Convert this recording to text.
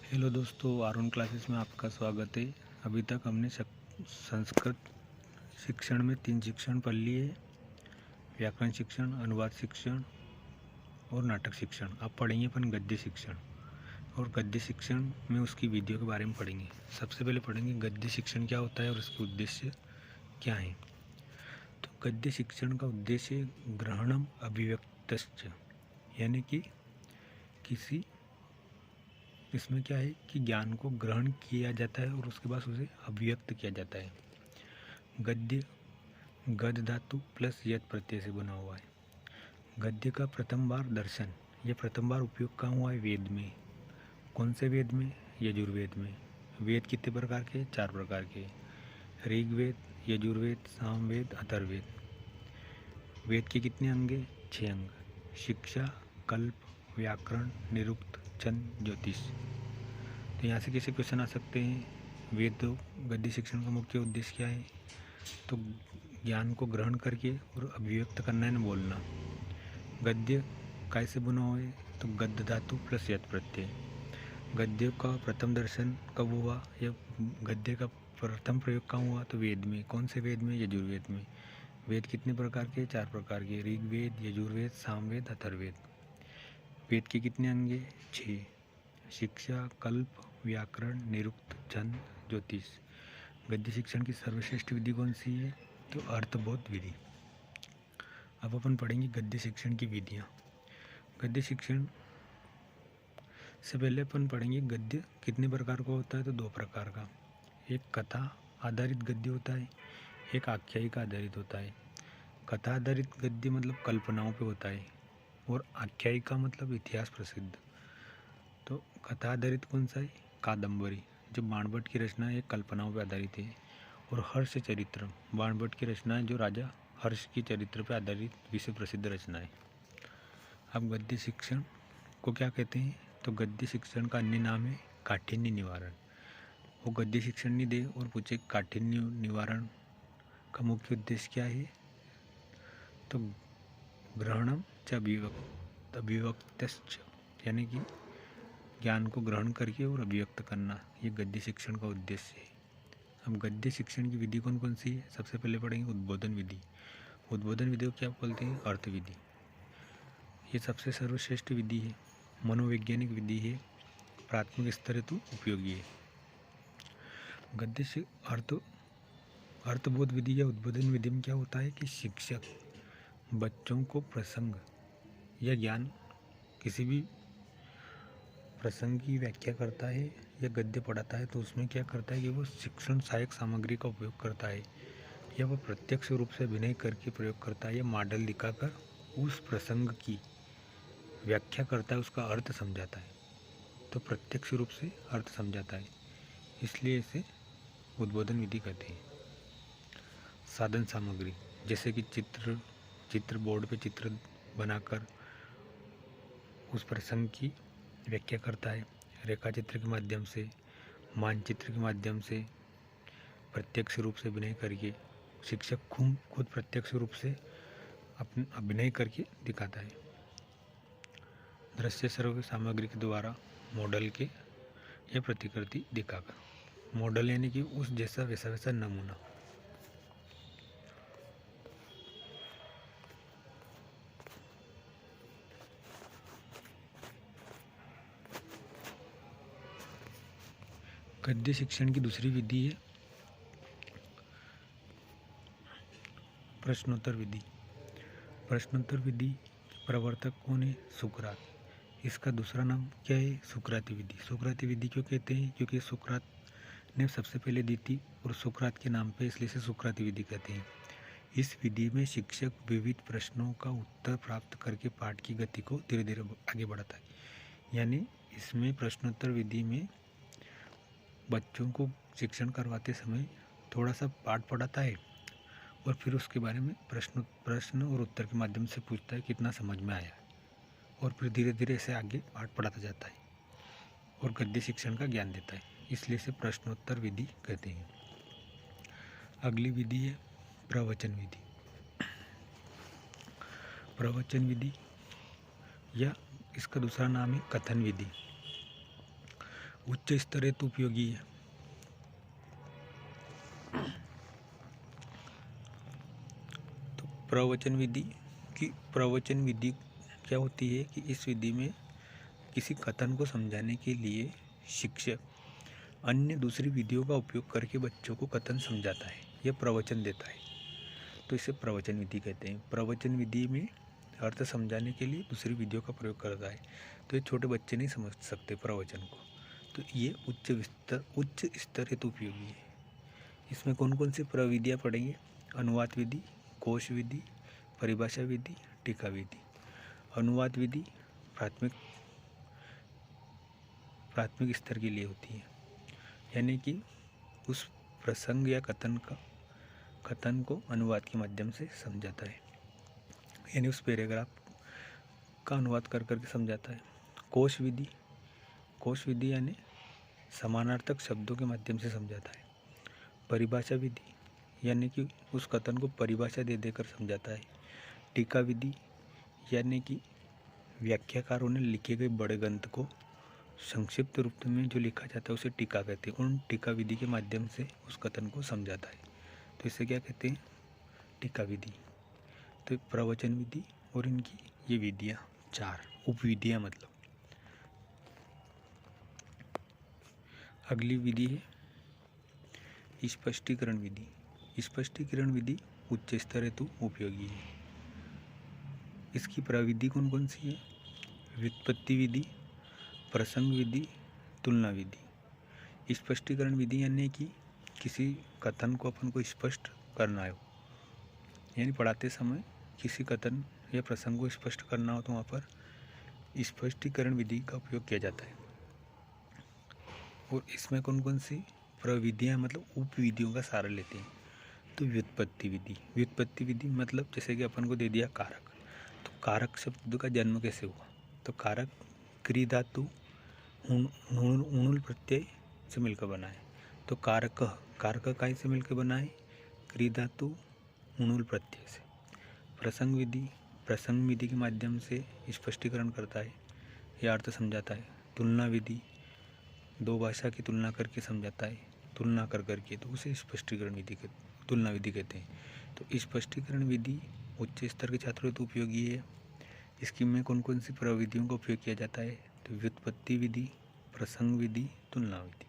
Hello दोस्तों, Aaron classes में आपका स्वागत है। अभी तक हमने संस्कृत शिक्षण में 3 शिक्षण पढ़ लिए: व्याकरण शिक्षण, अनुवाद शिक्षण और नाटक शिक्षण। अब पढ़ेंगे अपन गद्य शिक्षण, और गद्य शिक्षण में उसकी विधियों के बारे में पढ़ेंगे। सबसे पहले पढ़ेंगे गद्य शिक्षण क्या होता है और उसके उद्देश्य क्या हैं। तो गद्य शिक्षण का उद्देश्य ग्रहणम अभिव्यक्तश्च, यानी कि इसमें क्या है कि ज्ञान को ग्रहण किया जाता है और उसके बाद उसे अभिव्यक्त किया जाता है। गद्य गद धातु प्लस यत प्रत्यय से बना हुआ है। गद्य का प्रथम बार दर्शन, यह प्रथम बार उपयोग कहाँ हुआ है? वेद में। कौन से वेद में? यजुर्वेद में। वेद कितने प्रकार के? 4 प्रकार के: ऋग्वेद, यजुर्वेद, सामवेद, अथर्ववेद। वेद के कितने अंग? 6 अंग: शिक्षा, कल्प, व्याकरण, निरुक्त, छंद, ज्योतिष। तो यहाँ से कैसे क्वेश्चन आ सकते हैं? गद्य शिक्षण का मुख्य उद्देश्य क्या है? तो ज्ञान को ग्रहण करके और अभिव्यक्त करना है ना, बोलना। गद्य कैसे बना हुआ है? तो गद्य धातु प्लस यत प्रत्यय। गद्य का प्रथम दर्शन कब हुआ, या गद्य का प्रथम प्रयोग कहाँ हुआ? तो वेद में। कौन से वेद में? यजुर्वेद में। वेद कितने प्रकार के? 4 प्रकार के: ऋग्वेद, यजुर्वेद, सामवेद, अथर्ववेद। वेद के कितने अंग? 6: शिक्षा, कल्प, व्याकरण, निरुक्त, छंद, ज्योतिष। गद्य शिक्षण की सर्वश्रेष्ठ विधि कौन सी है? तो अर्थबोध विधि। अब अपन पढ़ेंगे गद्य शिक्षण की विधियाँ। गद्य शिक्षण से पहले अपन पढ़ेंगे गद्य कितने प्रकार का होता है? तो 2 प्रकार का। एक कथा आधारित गद्य होता है, एक आख्यायिका आधारित होता है। कथा आधारित गद्य मतलब कल्पनाओं पे होता है, और आख्यायिका मतलब इतिहास प्रसिद्ध। तो कथा आधारित कौन सा है? कादम्बरी, जो बाणभट्ट की रचना है, कल्पनाओं पर आधारित है। और हर्ष चरित्र, बाणभट्ट की रचना है, जो राजा हर्ष की चरित्र पर आधारित विश्व प्रसिद्ध रचना है। अब गद्य शिक्षण को क्या कहते हैं? तो गद्य शिक्षण का अन्य नाम है काठिन्य निवारण। वो गद्य शिक्षण नहीं दे और पूछे काठिन्य निवारण का मुख्य उद्देश्य क्या है? तो ग्रहणम च अभिव्यक्तश्च, यानी कि ज्ञान को ग्रहण करके और अभिव्यक्त करना, ये गद्य शिक्षण का उद्देश्य है। अब गद्य शिक्षण की विधि कौन कौन सी है? सबसे पहले पढ़ेंगे उद्बोधन विधि। उद्बोधन विधि को क्या बोलते हैं? अर्थ विधि। ये सबसे सर्वश्रेष्ठ विधि है, मनोवैज्ञानिक विधि है, प्राथमिक स्तर हेतु उपयोगी है। गद्य से अर्थबोध विधि या उद्बोधन विधि में क्या होता है कि शिक्षक बच्चों को प्रसंग या ज्ञान, किसी भी प्रसंग की व्याख्या करता है या गद्य पढ़ाता है, तो उसमें क्या करता है कि वो शिक्षण सहायक सामग्री का उपयोग करता है, या वह प्रत्यक्ष रूप से अभिनय करके प्रयोग करता है, या मॉडल दिखाकर उस प्रसंग की व्याख्या करता है, उसका अर्थ समझाता है। तो प्रत्यक्ष रूप से अर्थ समझाता है, इसलिए इसे उद्बोधन विधि कहते हैं। साधन सामग्री, जैसे कि चित्र बोर्ड पे चित्र बनाकर उस प्रसंग की व्याख्या करता है, रेखा चित्र के माध्यम से, मानचित्र के माध्यम से, प्रत्यक्ष रूप से अभिनय करके। शिक्षक खुद प्रत्यक्ष रूप से अपना अभिनय करके दिखाता है। दृश्य सर्व सामग्री के द्वारा मॉडल के या प्रतिकृति दिखाकर। मॉडल यानी कि उस जैसा वैसा नमूना। गद्य शिक्षण की दूसरी विधि है प्रश्नोत्तर विधि। प्रश्नोत्तर विधि प्रवर्तक कौन है? सुकरात। इसका दूसरा नाम क्या है? सुकराती विधि। सुकराती विधि क्यों कहते हैं? क्योंकि सुकरात ने सबसे पहले दी थी, और सुकरात के नाम पे इसलिए से सुकराती विधि कहते हैं। इस विधि में शिक्षक विविध प्रश्नों का उत्तर प्राप्त करके पाठ की गति को धीरे धीरे आगे बढ़ाता है। यानी इसमें प्रश्नोत्तर विधि में बच्चों को शिक्षण करवाते समय थोड़ा सा पाठ पढ़ाता है, और फिर उसके बारे में प्रश्न और उत्तर के माध्यम से पूछता है कितना समझ में आया, और फिर धीरे धीरे ऐसे आगे पाठ पढ़ाता जाता है और गद्य शिक्षण का ज्ञान देता है, इसलिए इसे प्रश्नोत्तर विधि कहते हैं। अगली विधि है प्रवचन विधि। प्रवचन विधि या इसका दूसरा नाम है कथन विधि। उच्च स्तर हेतु उपयोगी है। तो प्रवचन विधि क्या होती है कि इस विधि में किसी कथन को समझाने के लिए शिक्षक अन्य दूसरी विधियों का उपयोग करके बच्चों को कथन समझाता है या प्रवचन देता है, तो इसे प्रवचन विधि कहते हैं। प्रवचन विधि में अर्थ समझाने के लिए दूसरी विधियों का प्रयोग करता है, तो ये छोटे बच्चे नहीं समझ सकते प्रवचन को, तो ये उच्च स्तर हेतु उपयोगी है। इसमें कौन कौन सी प्रविधियाँ पढ़ेंगे? अनुवाद विधि, कोश विधि, परिभाषा विधि, टीका विधि। अनुवाद विधि प्राथमिक स्तर के लिए होती है, यानी कि उस प्रसंग या कथन को अनुवाद के माध्यम से समझाता है, यानी उस पैराग्राफ का अनुवाद कर करके समझाता है। कोश विधि यानी समानार्थक शब्दों के माध्यम से समझाता है। परिभाषा विधि यानी कि उस कथन को परिभाषा दे देकर समझाता है। टीका विधि यानी कि व्याख्याकारों ने लिखे गए बड़े ग्रंथ को संक्षिप्त रूप में जो लिखा जाता है उसे टीका कहते हैं। उन टीका विधि के माध्यम से उस कथन को समझाता है, तो इसे क्या कहते हैं? टीका विधि। तो प्रवचन विधि और इनकी ये विधियाँ 4 उपविधियाँ मतलब। अगली विधि है स्पष्टीकरण विधि। स्पष्टीकरण विधि उच्च स्तर हेतु उपयोगी है। इसकी प्रविधि कौन कौन सी है? व्युत्पत्ति विधि, प्रसंग विधि, तुलना विधि। स्पष्टीकरण विधि यानी कि किसी कथन को अपन को स्पष्ट करना हो, यानी पढ़ाते समय किसी कथन या प्रसंग को स्पष्ट करना हो तो वहाँ पर स्पष्टीकरण विधि का उपयोग किया जाता है। और इसमें कौन कौन सी प्रविधियाँ मतलब उपविधियों का सहारा लेते हैं? तो व्युत्पत्ति विधि मतलब जैसे कि अपन को दे दिया कारक, तो कारक शब्द का जन्म कैसे हुआ? तो कारक क्री धातु उणुल प्रत्यय से मिलकर बना है। तो कारक काय से मिलकर बना है? क्री धातु उणुल प्रत्यय से। प्रसंग विधि के माध्यम से स्पष्टीकरण करता है या अर्थ समझाता है। तुलना विधि दो भाषा की तुलना करके समझाता है, तुलना कर करके, तो उसे तुलना विधि कहते हैं। तो स्पष्टीकरण विधि उच्च स्तर के छात्रों हेतु उपयोगी है। इसकी में कौन कौन सी प्रविधियों का उपयोग किया जाता है? तो व्युत्पत्ति विधि, प्रसंग विधि, तुलना विधि।